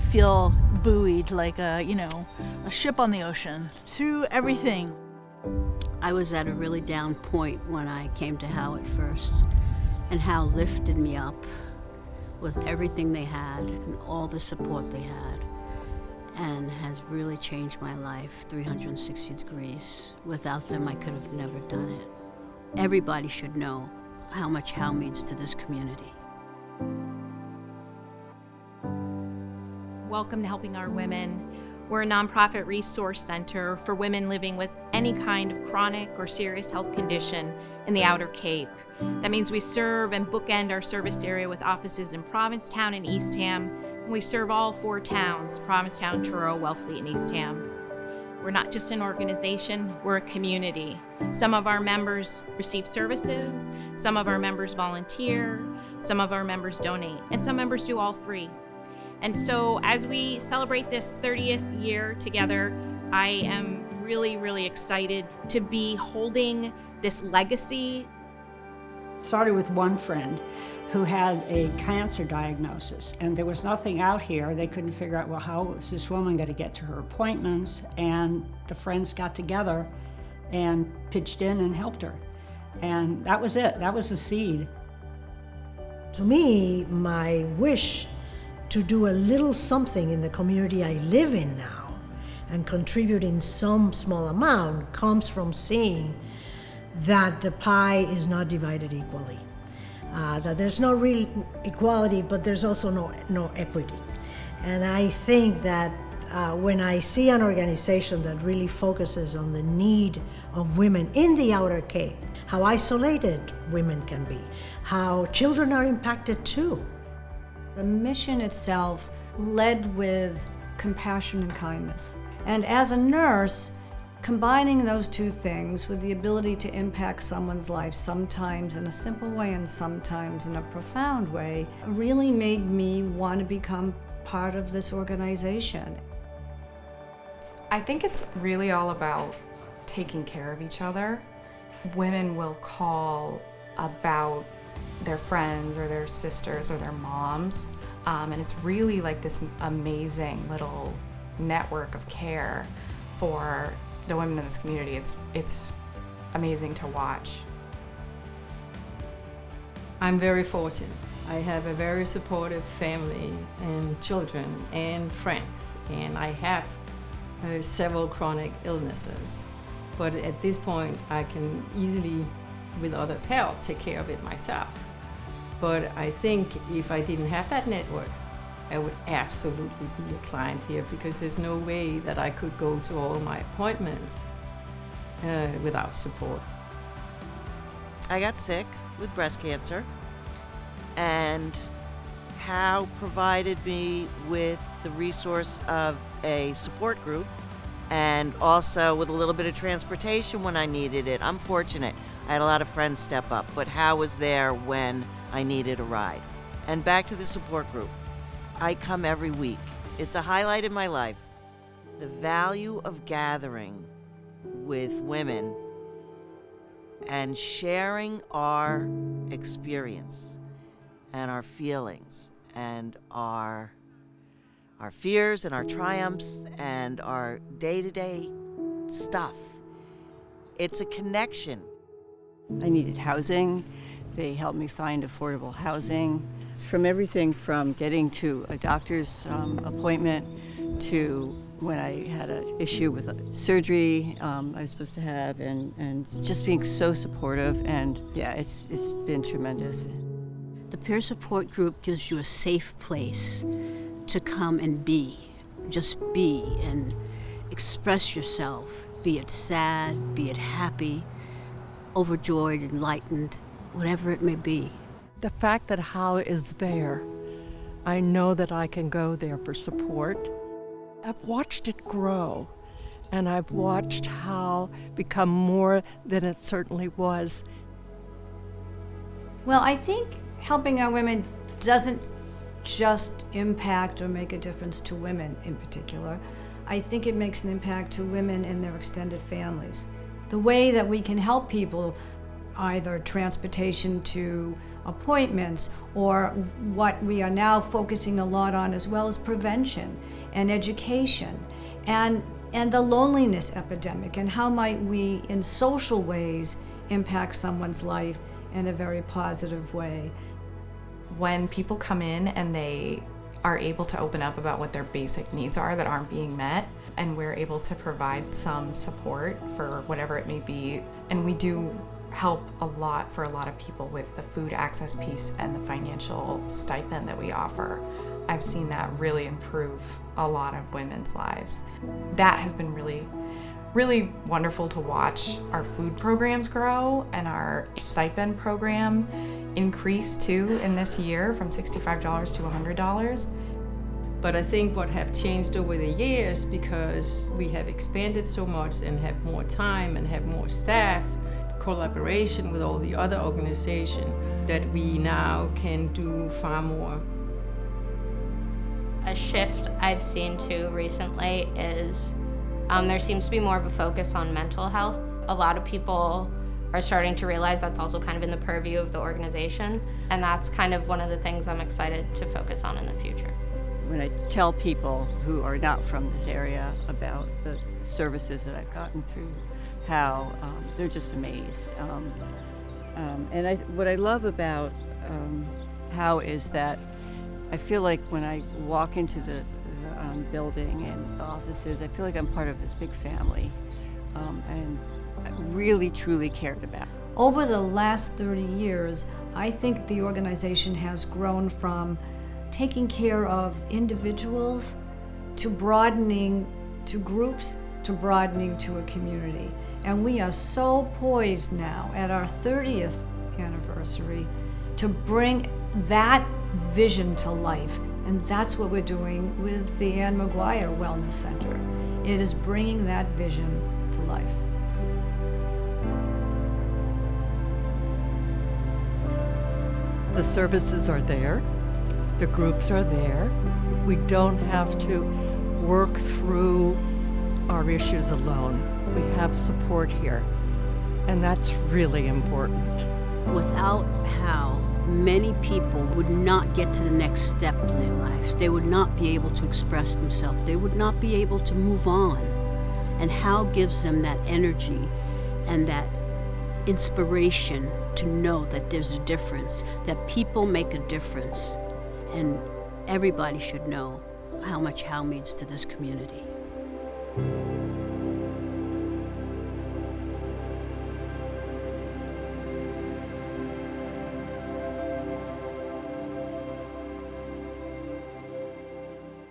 not feel buoyed like a ship on the ocean through everything. I was at a really down point when I came to Howe at first, and Howe lifted me up with everything they had and all the support they had, and has really changed my life 360 degrees. Without them, I could have never done it. Everybody should know how much Howe means to this community. Welcome to Helping Our Women. We're a nonprofit resource center for women living with any kind of chronic or serious health condition in the Outer Cape. That means we serve and bookend our service area with offices in Provincetown and Eastham, and we serve all 4 towns, Provincetown, Truro, Wellfleet, and Eastham. We're not just an organization, we're a community. Some of our members receive services, some of our members volunteer, some of our members donate, and some members do all 3. And so as we celebrate this 30th year together, I am really, really excited to be holding this legacy. It started with one friend who had a cancer diagnosis, and there was nothing out here. They couldn't figure out, well, how was this woman going to get to her appointments? And the friends got together and pitched in and helped her. And that was it. That was the seed. To me, my wish to do a little something in the community I live in now and contribute in some small amount comes from seeing that the pie is not divided equally. That there's no real equality, but there's also no equity. And I think that when I see an organization that really focuses on the need of women in the Outer Cape, how isolated women can be, how children are impacted too. The mission itself led with compassion and kindness. And as a nurse, combining those 2 things with the ability to impact someone's life, sometimes in a simple way and sometimes in a profound way, really made me want to become part of this organization. I think it's really all about taking care of each other. Women will call about their friends or their sisters or their moms, and it's really like this amazing little network of care for the women in this community. It's amazing to watch. I'm very fortunate. I have a very supportive family and children and friends, and I have several chronic illnesses. But at this point, I can easily, with others' help, take care of it myself. But I think if I didn't have that network, I would absolutely be a client here, because there's no way that I could go to all my appointments without support. I got sick with breast cancer, and Howe provided me with the resource of a support group and also with a little bit of transportation when I needed it. I'm fortunate. I had a lot of friends step up, but Howe was there when I needed a ride. And back to the support group. I come every week. It's a highlight in my life. The value of gathering with women and sharing our experience and our feelings and our fears and our triumphs and our day-to-day stuff. It's a connection. I needed housing. They helped me find affordable housing. From everything from getting to a doctor's appointment to when I had an issue with a surgery I was supposed to have, and just being so supportive, and yeah, it's been tremendous. The peer support group gives you a safe place to come and be, just be and express yourself, be it sad, be it happy, overjoyed, enlightened, whatever it may be. The fact that Howe is there, I know that I can go there for support. I've watched it grow, and I've watched Howe become more than it certainly was. Well, I think Helping Our Women doesn't just impact or make a difference to women in particular. I think it makes an impact to women and their extended families. The way that we can help people either transportation to appointments, or what we are now focusing a lot on as well as prevention and education and the loneliness epidemic, and how might we in social ways impact someone's life in a very positive way. When people come in and they are able to open up about what their basic needs are that aren't being met, and we're able to provide some support for whatever it may be, and we do help a lot for a lot of people with the food access piece and the financial stipend that we offer. I've seen that really improve a lot of women's lives. That has been really, really wonderful to watch our food programs grow and our stipend program increase too in this year from $65 to $100. But I think what have changed over the years, because we have expanded so much and have more time and have more staff, collaboration with all the other organizations, that we now can do far more. A shift I've seen too recently is there seems to be more of a focus on mental health. A lot of people are starting to realize that's also kind of in the purview of the organization, and that's kind of one of the things I'm excited to focus on in the future. When I tell people who are not from this area about the services that I've gotten through, how they're just amazed. And what I love about How is that I feel like when I walk into the building and the offices, I feel like I'm part of this big family, and really truly cared about. Over the last 30 years, I think the organization has grown from taking care of individuals to broadening to groups to broadening to a community. And we are so poised now at our 30th anniversary to bring that vision to life. And that's what we're doing with the Anne Maguire Wellness Center. It is bringing that vision to life. The services are there. The groups are there. We don't have to work through our issues alone. We have support here, and that's really important. Without How, many people would not get to the next step in their lives. They would not be able to express themselves. They would not be able to move on. And How gives them that energy and that inspiration to know that there's a difference, that people make a difference. And everybody should know how much How means to this community.